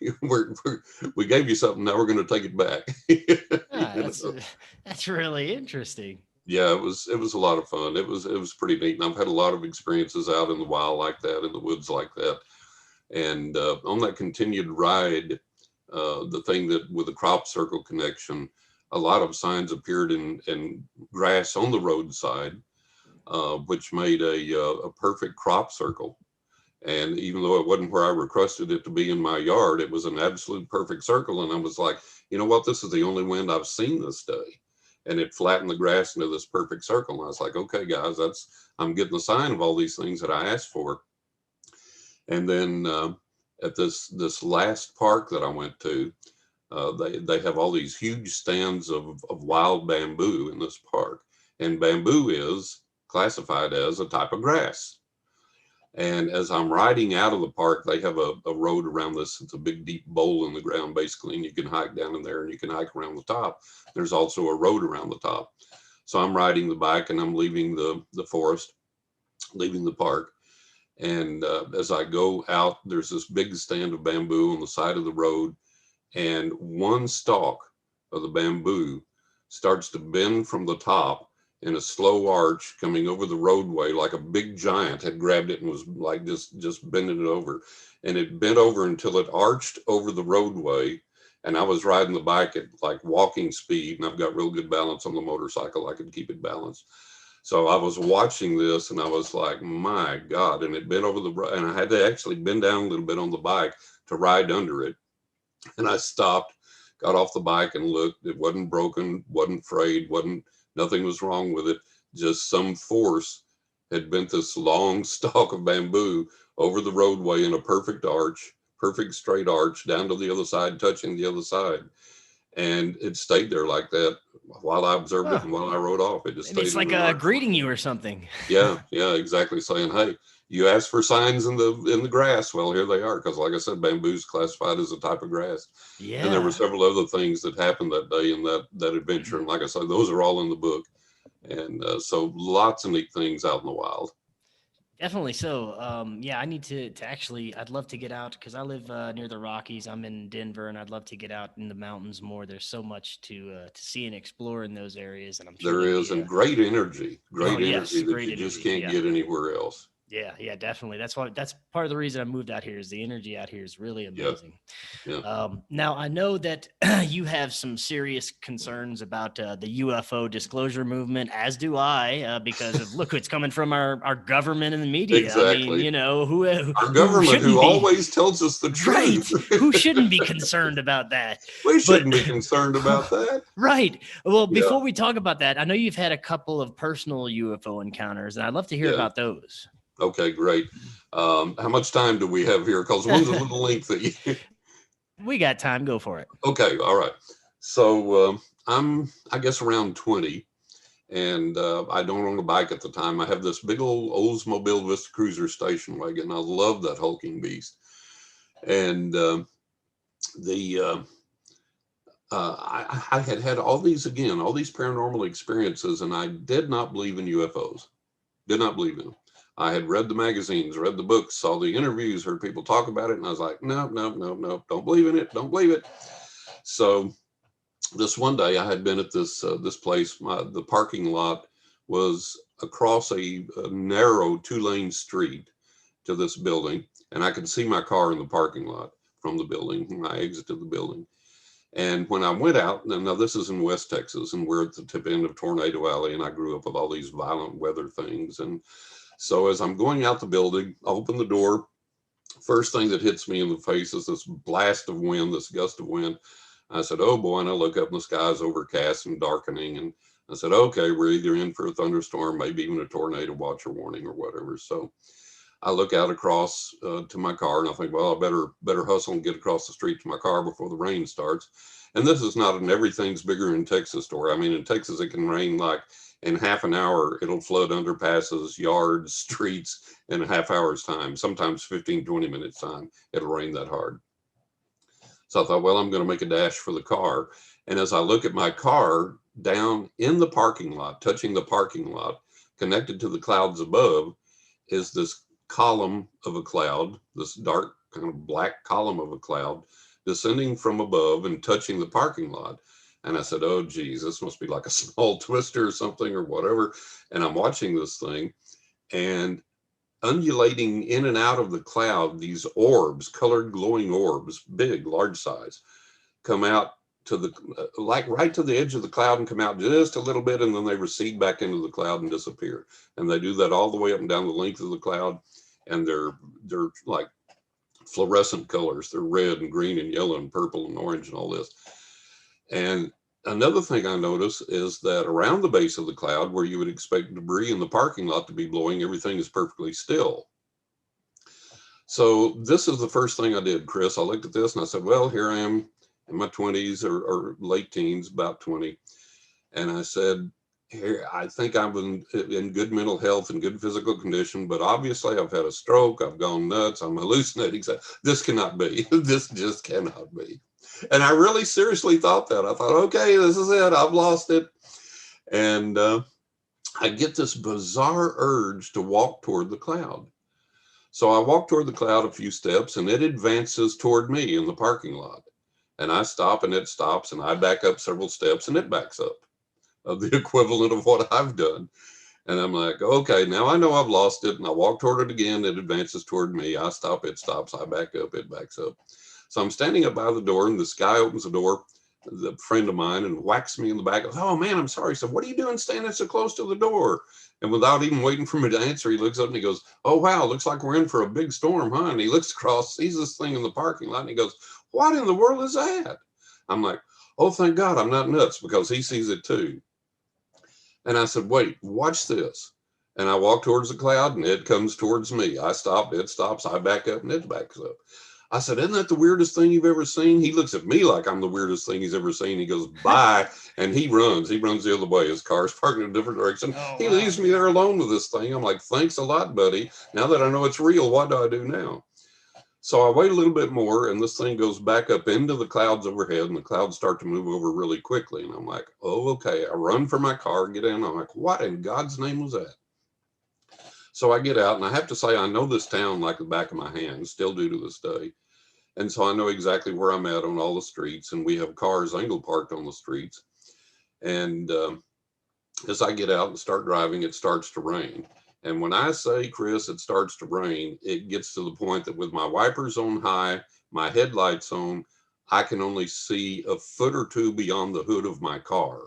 we gave you something, now we're going to take it back. Ah, that's really interesting. Yeah, it was a lot of fun. It was pretty neat. And I've had a lot of experiences out in the wild like that, in the woods like that. And on that continued ride, the thing that with the crop circle connection, a lot of signs appeared in grass on the roadside, which made a perfect crop circle. And even though it wasn't where I requested it to be in my yard, it was an absolute perfect circle. And I was like, you know what? This is the only wind I've seen this day. And it flattened the grass into this perfect circle. And I was like, okay, guys, I'm getting the sign of all these things that I asked for. And then at this last park that I went to, they have all these huge stands of wild bamboo in this park. And bamboo is classified as a type of grass. And as I'm riding out of the park, they have a road around this. It's a big, deep bowl in the ground, basically, and you can hike down in there and you can hike around the top. There's also a road around the top. So I'm riding the bike and I'm leaving the forest, leaving the park. And as I go out, there's this big stand of bamboo on the side of the road. And one stalk of the bamboo starts to bend from the top in a slow arch coming over the roadway, like a big giant had grabbed it and was like just bending it over. And it bent over until it arched over the roadway. And I was riding the bike at like walking speed, and I've got real good balance on the motorcycle. I could keep it balanced. So I was watching this and I was like, my God. And it bent over and I had to actually bend down a little bit on the bike to ride under it. And I stopped, got off the bike and looked. It wasn't broken, wasn't frayed, nothing was wrong with it. Just some force had bent this long stalk of bamboo over the roadway in a perfect arch, perfect straight arch down to the other side, touching the other side. And it stayed there like that while I observed it and while I rode off. It just Maybe stayed it's in like an arch. greeting you or something. Yeah, exactly. Saying, hey, you asked for signs in the grass. Well, here they are. Because like I said, bamboo's classified as a type of grass. Yeah. And there were several other things that happened that day in that adventure. And like I said, those are all in the book. And so lots of neat things out in the wild. Definitely so. Yeah, I need to actually, I'd love to get out because I live near the Rockies. I'm in Denver, and I'd love to get out in the mountains more. There's so much to see and explore in those areas, and I'm sure There there'd is, be and great energy yes, that great you just energy. can't Yeah. get anywhere else. Yeah, definitely. That's part of the reason I moved out here is the energy out here is really Yeah. amazing. Yeah. Now I know that you have some serious concerns about the UFO disclosure movement, as do I, because of look, it's coming from our government and the media. I mean, Exactly. you know, Our government shouldn't who be always tells us the right? truth. Who shouldn't be concerned about that? We But shouldn't be concerned about that. right. Well, Yeah. before we talk about that, I know you've had a couple of personal UFO encounters, and I'd love to hear Yeah. about those. Okay, great. How much time do we have here? Because one's a little lengthy. We got time. Go for it. Okay, all right. So I'm, I guess, around 20, and I don't own a bike at the time. I have this big old Oldsmobile Vista Cruiser station wagon. I love that hulking beast. And I had all these paranormal experiences, and I did not believe in UFOs. Did not believe in them. I had read the magazines, read the books, saw the interviews, heard people talk about it, and I was like, no, don't believe in it, don't believe it. So this one day, I had been at this place. The parking lot was across a narrow 2-lane street to this building, and I could see my car in the parking lot from the building when I exited the building. And when I went out, now this is in West Texas, and we're at the tip end of Tornado Alley, and I grew up with all these violent weather things. And so as I'm going out the building, I open the door. First thing that hits me in the face is this blast of wind, this gust of wind. I said, oh boy, and I look up and the sky's overcast and darkening. And I said, okay, we're either in for a thunderstorm, maybe even a tornado watch or warning or whatever. So I look out across to my car, and I think, well, I better hustle and get across the street to my car before the rain starts. And this is not an everything's bigger in Texas story. I mean, in Texas, it can rain like in half an hour. It'll flood underpasses, yards, streets in a half hour's time, sometimes 15, 20 minutes time. It'll rain that hard. So I thought, well, I'm going to make a dash for the car. And as I look at my car down in the parking lot, touching the parking lot, connected to the clouds above, is this column of a cloud, this dark kind of black column of a cloud descending from above and touching the parking lot. And I said, oh, geez, this must be like a small twister or something or whatever. And I'm watching this thing, and undulating in and out of the cloud, these orbs, colored glowing orbs, big, large size, come out to the, like right to the edge of the cloud and come out just a little bit, and then they recede back into the cloud and disappear. And they do that all the way up and down the length of the cloud, and they're like fluorescent colors. They're red and green and yellow and purple and orange and all this. And another thing I notice is that around the base of the cloud, where you would expect debris in the parking lot to be blowing, everything is perfectly still. So this is the first thing I did, Chris. I looked at this and I said, well, here I am in my 20s or late teens, about 20. And I said, here, I think I'm in good mental health and good physical condition, but obviously I've had a stroke. I've gone nuts. I'm hallucinating. So this cannot be. This just cannot be. And I really seriously thought that. I thought, okay, this is it. I've lost it. And I get this bizarre urge to walk toward the cloud. So I walk toward the cloud a few steps, and it advances toward me in the parking lot. And I stop, and it stops, and I back up several steps, and it backs up, of the equivalent of what I've done. And I'm like, okay, now I know I've lost it. And I walk toward it again. It advances toward me. I stop, it stops. I back up, it backs up. So I'm standing up by the door, and this guy opens the door, the friend of mine, and whacks me in the back. Goes, oh man, I'm sorry. So what are you doing standing so close to the door? And without even waiting for me to answer, he looks up and he goes, oh wow, looks like we're in for a big storm, huh? And he looks across, sees this thing in the parking lot, and he goes, what in the world is that? I'm like, oh, thank God I'm not nuts, because he sees it too. And I said, wait, watch this. And I walk towards the cloud, and it comes towards me. I stop, it stops, I back up, and it backs up. I said, isn't that the weirdest thing you've ever seen? He looks at me like I'm the weirdest thing he's ever seen. He goes, bye. And he runs the other way. His car's parked in a different direction. Oh, He wow. leaves me there alone with this thing. I'm like, thanks a lot, buddy. Now that I know it's real, what do I do now? So I wait a little bit more, and this thing goes back up into the clouds overhead, and the clouds start to move over really quickly. And I'm like, oh, okay. I run for my car, get in. I'm like, what in God's name was that? So I get out, and I have to say, I know this town like the back of my hand, still do to this day. And so I know exactly where I'm at on all the streets, and we have cars angle parked on the streets. And as I get out and start driving, it starts to rain. And when I say, Chris, it starts to rain, it gets to the point that with my wipers on high, my headlights on, I can only see a foot or two beyond the hood of my car.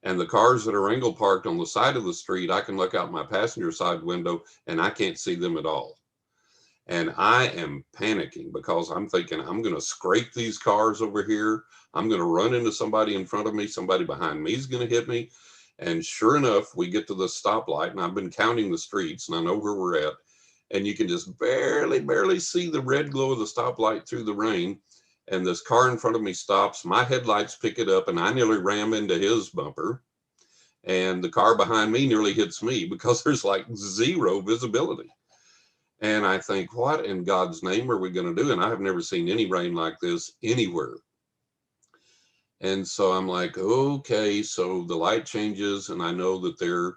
And the cars that are angle parked on the side of the street, I can look out my passenger side window and I can't see them at all. And I am panicking because I'm thinking I'm going to scrape these cars over here. I'm going to run into somebody in front of me. Somebody behind me is going to hit me. And sure enough, we get to the stoplight, and I've been counting the streets, and I know where we're at. And you can just barely see the red glow of the stoplight through the rain. And this car in front of me stops. My headlights pick it up, and I nearly ram into his bumper. And the car behind me nearly hits me because there's like zero visibility. And I think, what in God's name are we going to do? And I have never seen any rain like this anywhere. And so I'm like, okay, so the light changes, and I know that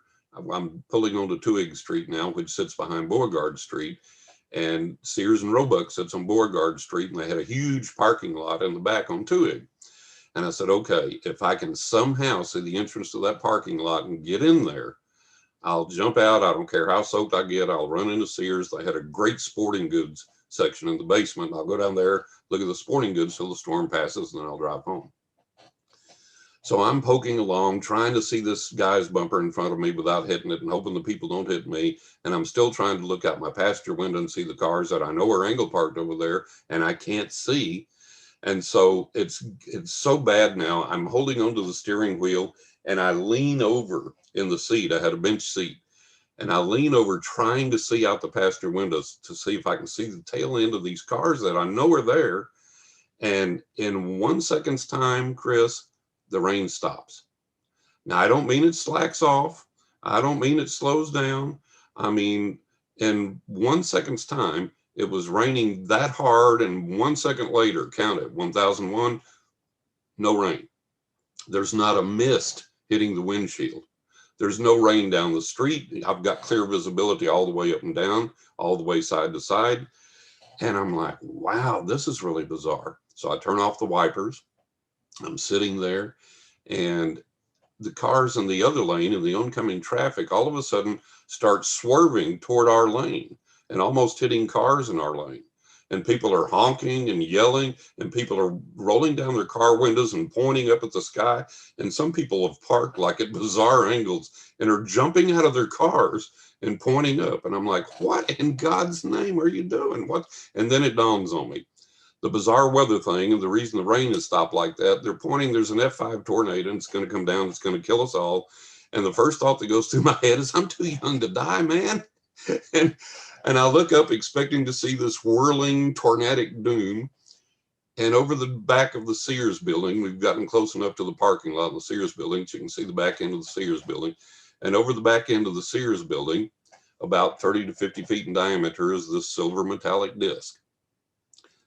I'm pulling onto Twig Street now, which sits behind Beauregard Street, and Sears and Roebuck sits on Beauregard Street, and they had a huge parking lot in the back on Twig. And I said, okay, if I can somehow see the entrance to that parking lot and get in there, I'll jump out. I don't care how soaked I get. I'll run into Sears. They had a great sporting goods section in the basement. I'll go down there, look at the sporting goods till the storm passes, and then I'll drive home. So I'm poking along, trying to see this guy's bumper in front of me without hitting it and hoping the people don't hit me. And I'm still trying to look out my passenger window and see the cars that I know are angle parked over there, and I can't see. And so it's so bad now. I'm holding onto the steering wheel, and I lean over in the seat. I had a bench seat, and I lean over trying to see out the passenger windows to see if I can see the tail end of these cars that I know are there. And in 1 second's time, Chris, the rain stops. Now, I don't mean it slacks off. I don't mean it slows down. I mean, in 1 second's time, it was raining that hard, and 1 second later, count it, 1001, no rain. There's not a mist hitting the windshield. There's no rain down the street. I've got clear visibility all the way up and down, all the way side to side. And I'm like, wow, this is really bizarre. So I turn off the wipers. I'm sitting there, and the cars in the other lane in the oncoming traffic all of a sudden start swerving toward our lane and almost hitting cars in our lane. and people are honking and yelling, and people are rolling down their car windows and pointing up at the sky. And some people have parked like at bizarre angles and are jumping out of their cars and pointing up. And I'm like, what in God's name are you doing? What? And then it dawns on me. The bizarre weather thing, and the reason the rain has stopped like that, they're pointing, there's an F5 tornado and it's going to come down, it's going to kill us all. And the first thought that goes through my head is, I'm too young to die, man. and and I look up expecting to see this whirling tornadic doom. And over the back of the Sears building, we've gotten close enough to the parking lot of the Sears building, so you can see the back end of the Sears building. And over the back end of the Sears building, about 30 to 50 feet in diameter, is this silver metallic disc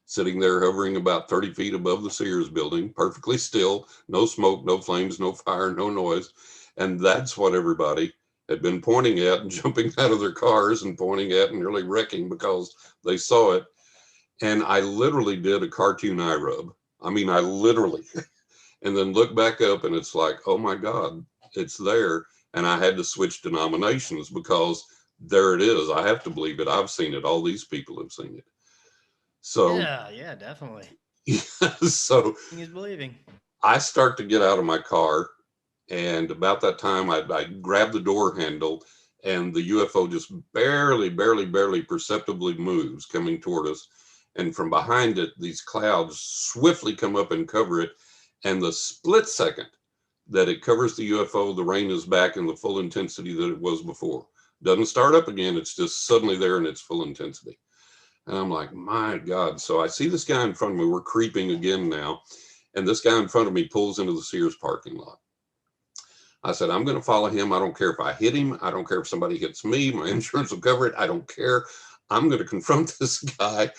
sitting there hovering about 30 feet above the Sears building, perfectly still, no smoke, no flames, no fire, no noise. And that's what everybody had been pointing at and jumping out of their cars and pointing at and nearly wrecking because they saw it. And I literally did a cartoon eye rub. I mean, I literally, and then look back up and it's like, oh my God, it's there. And I had to switch denominations because there it is. I have to believe it. I've seen it. All these people have seen it. So, Yeah, yeah, definitely. so Seeing is believing. I start to get out of my car, and about that time, I grab the door handle, and the UFO just barely perceptibly moves coming toward us. And from behind it, these clouds swiftly come up and cover it. And the split second that it covers the UFO, the rain is back in the full intensity that it was before. Doesn't start up again, it's just suddenly there in its full intensity. And I'm like, my God. So I see this guy in front of me. We're creeping again now. And this guy in front of me pulls into the Sears parking lot. I said, I'm going to follow him. I don't care if I hit him. I don't care if somebody hits me. My insurance will cover it. I don't care. I'm going to confront this guy.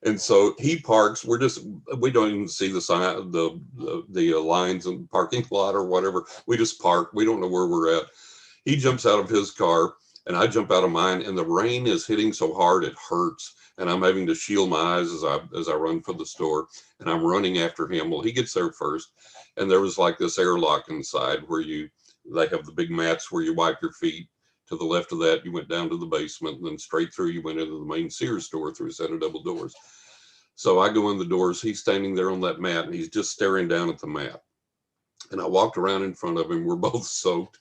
And so he parks. We don't even see the sign, the lines in the parking lot or whatever. We just park. We don't know where we're at. He jumps out of his car and I jump out of mine, and the rain is hitting so hard it hurts. And I'm having to shield my eyes as I run for the store, and I'm running after him. Well, he gets there first, and there was like this airlock inside where they have the big mats where you wipe your feet. To the left of that, you went down to the basement, and then straight through, you went into the main Sears store through a set of double doors. So I go in the doors. He's standing there on that mat, and he's just staring down at the mat. And I walked around in front of him. We're both soaked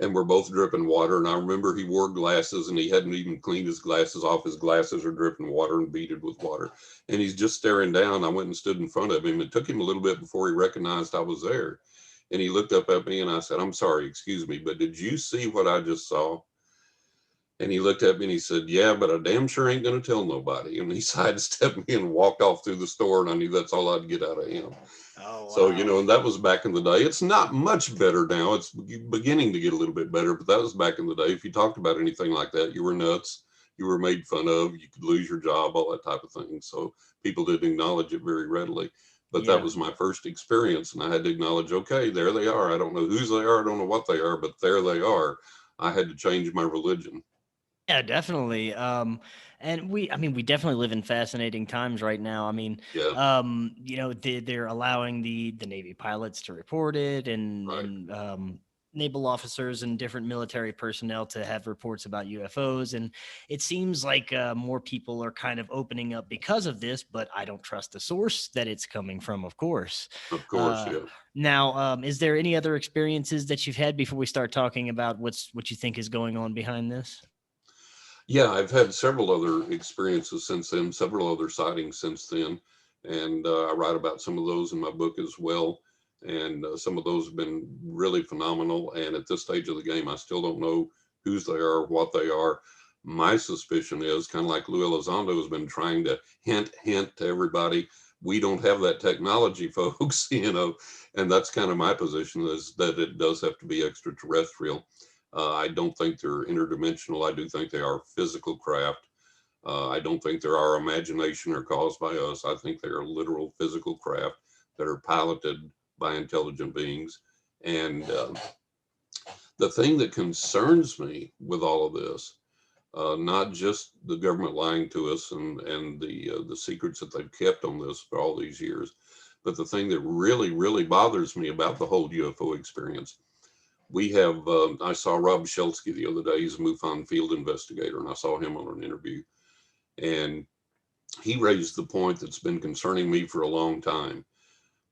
and we're both dripping water. And I remember he wore glasses and he hadn't even cleaned his glasses off. His glasses are dripping water and beaded with water. And he's just staring down. I went and stood in front of him. It took him a little bit before he recognized I was there. And he looked up at me and I said, I'm sorry, excuse me, but did you see what I just saw? And he looked at me and he said, yeah, but I damn sure ain't going to tell nobody. And he sidestepped me and walked off through the store. And I knew that's all I'd get out of him. Oh, So, wow. and that was back in the day. It's not much better now. It's beginning to get a little bit better, but that was back in the day. If you talked about anything like that, you were nuts. You were made fun of. You could lose your job, all that type of thing. So people didn't acknowledge it very readily. But that Yeah. was my first experience. And I had to acknowledge, okay, there they are. I don't know whose they are. I don't know what they are, but there they are. I had to change my religion. Yeah, definitely. And I mean, we definitely live in fascinating times right now. I mean, Yeah, they're allowing the Navy pilots to report it, and right. naval officers and different military personnel to have reports about UFOs. And it seems like more people are kind of opening up because of this. But I don't trust the source that it's coming from, of course. Of course, Uh, yeah. Now, is there any other experiences that you've had before we start talking about what you think is going on behind this? Yeah, I've had several other experiences since then, several other sightings since then. And I write about some of those in my book as well. And some of those have been really phenomenal. And at this stage of the game, I still don't know whose they are, what they are. My suspicion is kind of like Lou Elizondo has been trying to hint to everybody. We don't have that technology, folks, and that's kind of my position is that it does have to be extraterrestrial. I don't think they're interdimensional. I do think they are physical craft. I don't think they're our imagination or caused by us. I think they are literal physical craft that are piloted by intelligent beings. And the thing that concerns me with all of this, not just the government lying to us and the secrets that they've kept on this for all these years, but the thing that really bothers me about the whole UFO experience, we have, I saw Rob Shelsky the other day. He's a MUFON field investigator, and I saw him on an interview. And he raised the point that's been concerning me for a long time.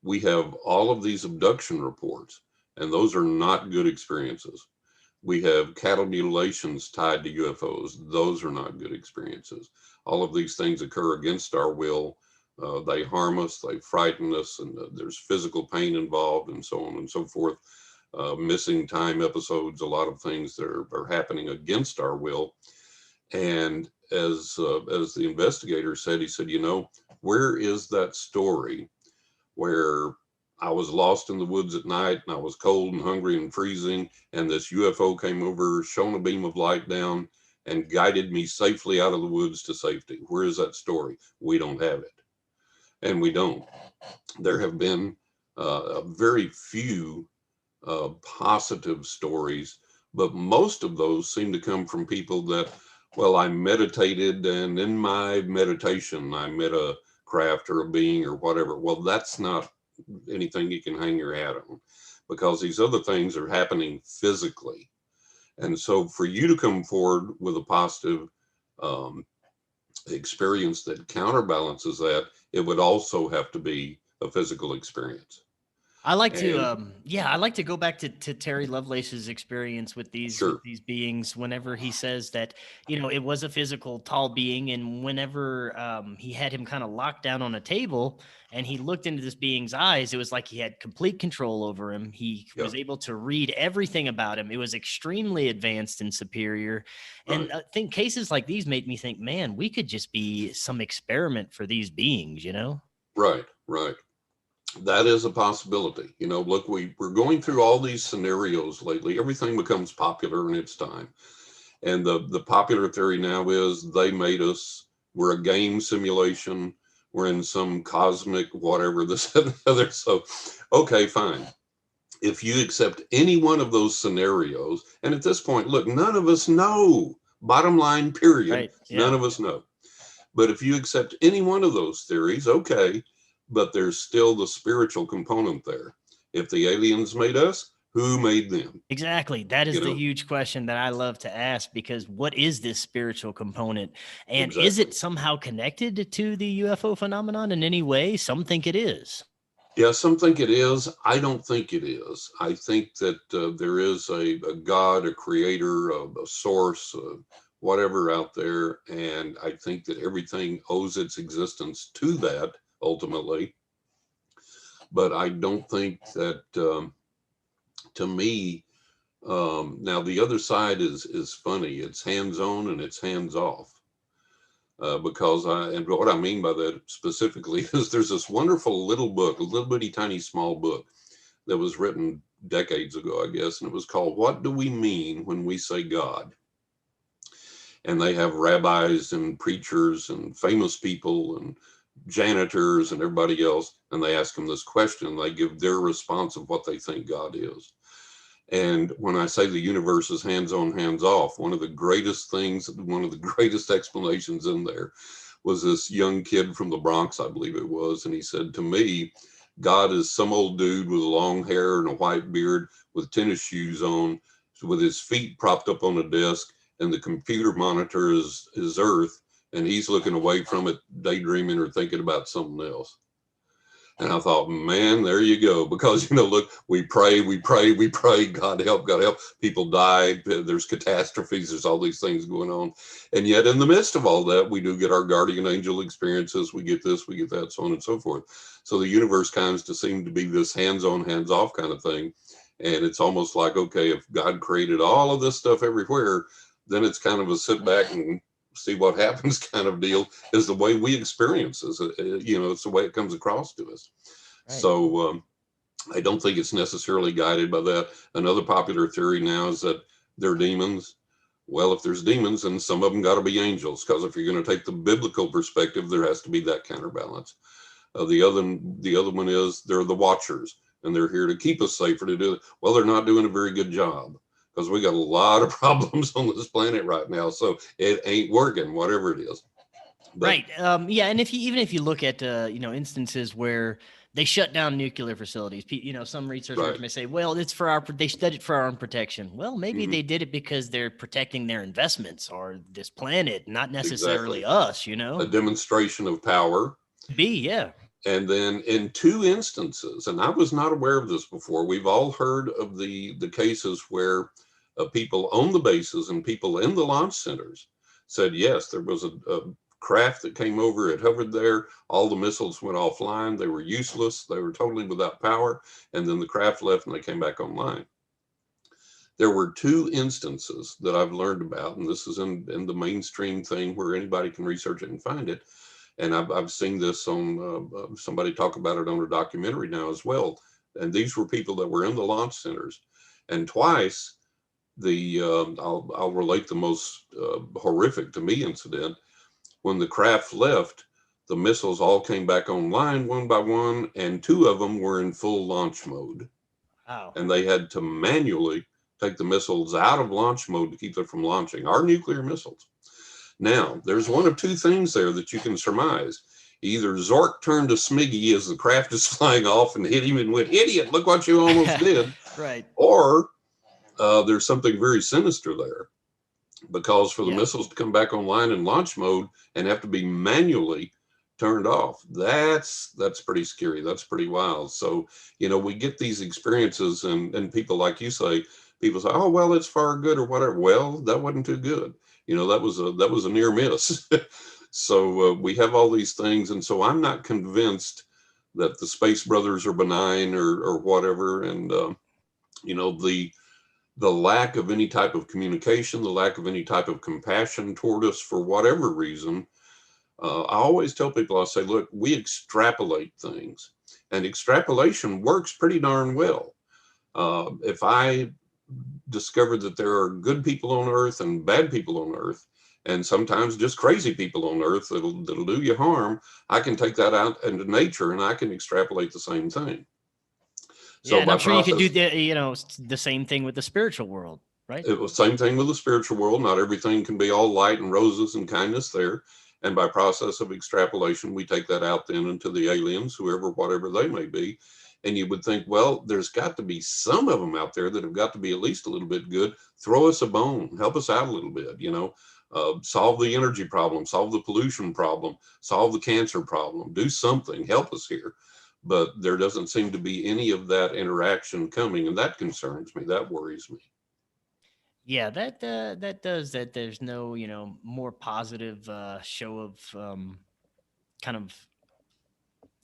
We have all of these abduction reports, and those are not good experiences. We have cattle mutilations tied to UFOs. Those are not good experiences. All of these things occur against our will. They harm us, they frighten us, and there's physical pain involved, and so on and so forth. Missing time episodes, a lot of things that are happening against our will. And as the investigator said, he said, where is that story where I was lost in the woods at night and I was cold and hungry and freezing, and this UFO came over, shone a beam of light down, and guided me safely out of the woods to safety? Where is that story? We don't have it. And we don't. There have been very few positive stories, but most of those seem to come from people that, well, I meditated, and in my meditation, I met a craft or a being or whatever. Well, that's not anything you can hang your hat on, because these other things are happening physically. And so for you to come forward with a positive um, experience that counterbalances that, it would also have to be a physical experience. I like to, And yeah, I like to go back to Terry Lovelace's experience with sure, these beings. Whenever he says that, it was a physical tall being, and whenever he had him kind of locked down on a table, and he looked into this being's eyes, it was like he had complete control over him. He yeah, was able to read everything about him. It was extremely advanced and superior. And right, I think cases like these made me think, man, we could just be some experiment for these beings, you know? right, right. That is a possibility. Look, we're going through all these scenarios lately. Everything becomes popular in its time. And the popular theory now is they made us. We're a game simulation. We're in some cosmic whatever, this and the other. So, okay, fine. If you accept any one of those scenarios, and at this point, look, none of us know. Bottom line, period. Right. None Yeah. of us know. But if you accept any one of those theories, okay, but there's still the spiritual component there. If the aliens made us, who made them? Exactly. That is You the know, huge question that I love to ask, because what is this spiritual component? And is exactly. it somehow connected to the UFO phenomenon in any way? Some think it is. Yeah, some think it is. I don't think it is. I think that there is a God, a creator, a source, whatever out there. And I think that everything owes its existence to that ultimately. But I don't think that, to me, now the other side is funny. It's hands on and it's hands off. Because and what I mean by that specifically is there's this wonderful little book, a little bitty tiny small book that was written decades ago, I guess, and it was called "What Do We Mean When We Say God?" And they have rabbis and preachers and famous people and janitors and everybody else, and they ask them this question. They give their response of what they think God is. And when I say the universe is hands on, hands off, one of the greatest things, one of the greatest explanations in there was this young kid from the Bronx, I believe it was. And he said, to me, God is some old dude with long hair and a white beard with tennis shoes on, with his feet propped up on a desk, and the computer monitor is Earth. And he's looking away from it, daydreaming or thinking about something else. And I thought, man, there you go. Because, look, we pray, we pray, we pray, God help, God help. People die. There's catastrophes. There's all these things going on. And yet, in the midst of all that, we do get our guardian angel experiences. We get this, we get that, so on and so forth. So the universe kind of seems to be this hands on, hands off kind of thing. And it's almost like, okay, if God created all of this stuff everywhere, then it's kind of a sit back and see what happens kind of deal, is the way we experience this. It's the way it comes across to us. Right. So I don't think it's necessarily guided by that. Another popular theory now is that they're demons. Well, if there's demons, then some of them got to be angels, because if you're going to take the biblical perspective, there has to be that counterbalance. The other one is they're the watchers, and they're here to keep us safer. To do well, they're not doing a very good job, because we got a lot of problems on this planet right now. So it ain't working, whatever it is. But Right. Yeah. And if you even if you look at instances where they shut down nuclear facilities. Some researchers Right. may say, well, it's for they studied it for our own protection. Well, maybe Hmm. they did it because they're protecting their investments or this planet, not necessarily Exactly. us, A demonstration of power. Yeah. And then in two instances, and I was not aware of this before, we've all heard of the cases where people on the bases and people in the launch centers said, yes, there was a craft that came over, it hovered there, all the missiles went offline, they were useless, they were totally without power, and then the craft left and they came back online. There were two instances that I've learned about, and this is in the mainstream thing where anybody can research it and find it. And I've seen this on somebody talk about it on a documentary now as well. And these were people that were in the launch centers. And twice, I'll relate the most horrific to me incident. When the craft left, the missiles all came back online one by one, and two of them were in full launch mode. Wow. And they had to manually take the missiles out of launch mode to keep them from launching our nuclear missiles. Now, there's one of two things there that you can surmise. Either Zork turned to Smiggy as the craft is flying off and hit him and went, idiot, look what you almost did. Right. Or there's something very sinister there, because for the Yeah. missiles to come back online in launch mode and have to be manually turned off, that's pretty scary. That's pretty wild. So, we get these experiences, and people, like you say, people say, oh, well, it's far good or whatever. Well, that wasn't too good. That was a near miss. So we have all these things. And so I'm not convinced that the Space Brothers are benign or whatever. And, the lack of any type of communication, the lack of any type of compassion toward us for whatever reason. I always tell people, I say, look, we extrapolate things, and extrapolation works pretty darn well. If I discovered that there are good people on Earth and bad people on Earth, and sometimes just crazy people on Earth that'll do you harm, I can take that out into nature and I can extrapolate the same thing. Yeah, So and by I'm sure you could do process, the same thing with the spiritual world, right? it was same thing with the spiritual world. Not everything can be all light and roses and kindness there. And by process of extrapolation, we take that out then into the aliens, whoever, whatever they may be. And you would think, well, there's got to be some of them out there that have got to be at least a little bit good. Throw us a bone, help us out a little bit, solve the energy problem, solve the pollution problem, solve the cancer problem, do something, help us here. But there doesn't seem to be any of that interaction coming. And that concerns me. That worries me. Yeah, that does that. There's no more positive show of kind of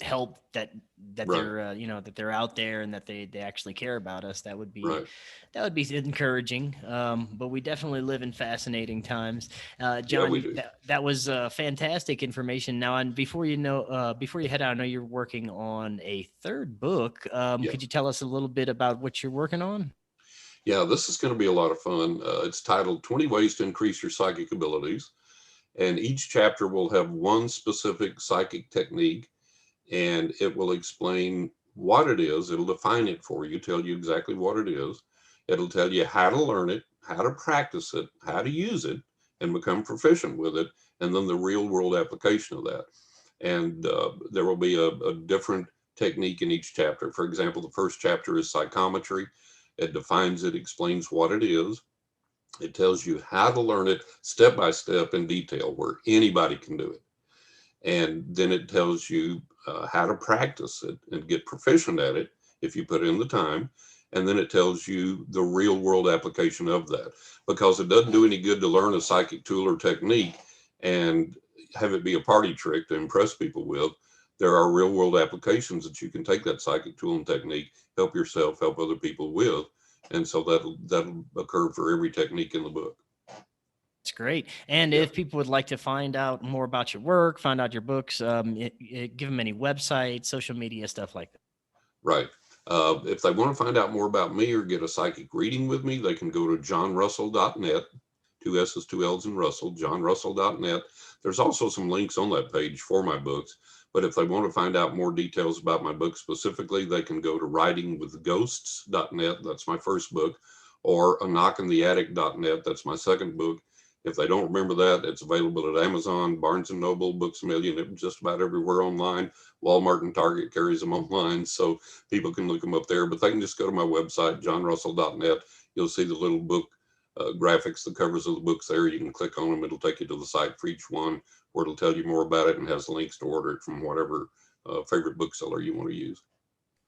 help that Right, they're that they're out there and that they actually care about us. right. That would be encouraging. But we definitely live in fascinating times. Yeah, John, we do. that was fantastic information. Now, and before before you head out, I know you're working on a third book. Yeah. Could you tell us a little bit about what you're working on? Yeah, this is going to be a lot of fun. It's titled 20 Ways to Increase Your Psychic Abilities. And each chapter will have one specific psychic technique, and it will explain what it is. It'll define it for you, tell you exactly what it is. It'll tell you how to learn it, how to practice it, how to use it, and become proficient with it, and then the real world application of that. And there will be a different technique in each chapter. For example, the first chapter is psychometry. It defines it, explains what it is. It tells you how to learn it step by step in detail, where anybody can do it. And then it tells you how to practice it and get proficient at it if you put in the time. And then it tells you the real world application of that, because it doesn't do any good to learn a psychic tool or technique and have it be a party trick to impress people with. There are real world applications that you can take that psychic tool and technique, help yourself, help other people with. And so that'll occur for every technique in the book. It's great. And Yeah, if people would like to find out more about your work, find out your books, give them any websites, social media, stuff like that. right. If they want to find out more about me or get a psychic reading with me, they can go to johnrussell.net, two S's, two L's, and Russell, johnrussell.net. There's also some links on that page for my books. But if they want to find out more details about my book specifically, they can go to writingwithghosts.net. That's my first book. Or a knockintheattic.net. That's my second book. If they don't remember that, it's available at Amazon, Barnes & Noble, Books A Million, just about everywhere online. Walmart and Target carries them online, so people can look them up there. But they can just go to my website, johnrussell.net. You'll see the little book graphics, the covers of the books there. You can click on them. It'll take you to the site for each one, where it'll tell you more about it and has links to order it from whatever favorite bookseller you want to use.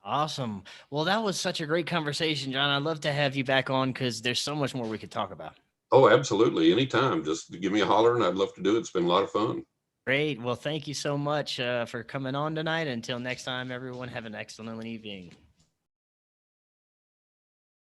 Awesome. Well, that was such a great conversation, John. I'd love to have you back on because there's so much more we could talk about. Oh, absolutely. Anytime. Just give me a holler and I'd love to do it. It's been a lot of fun. Great. Well, thank you so much for coming on tonight. Until next time, everyone, have an excellent evening.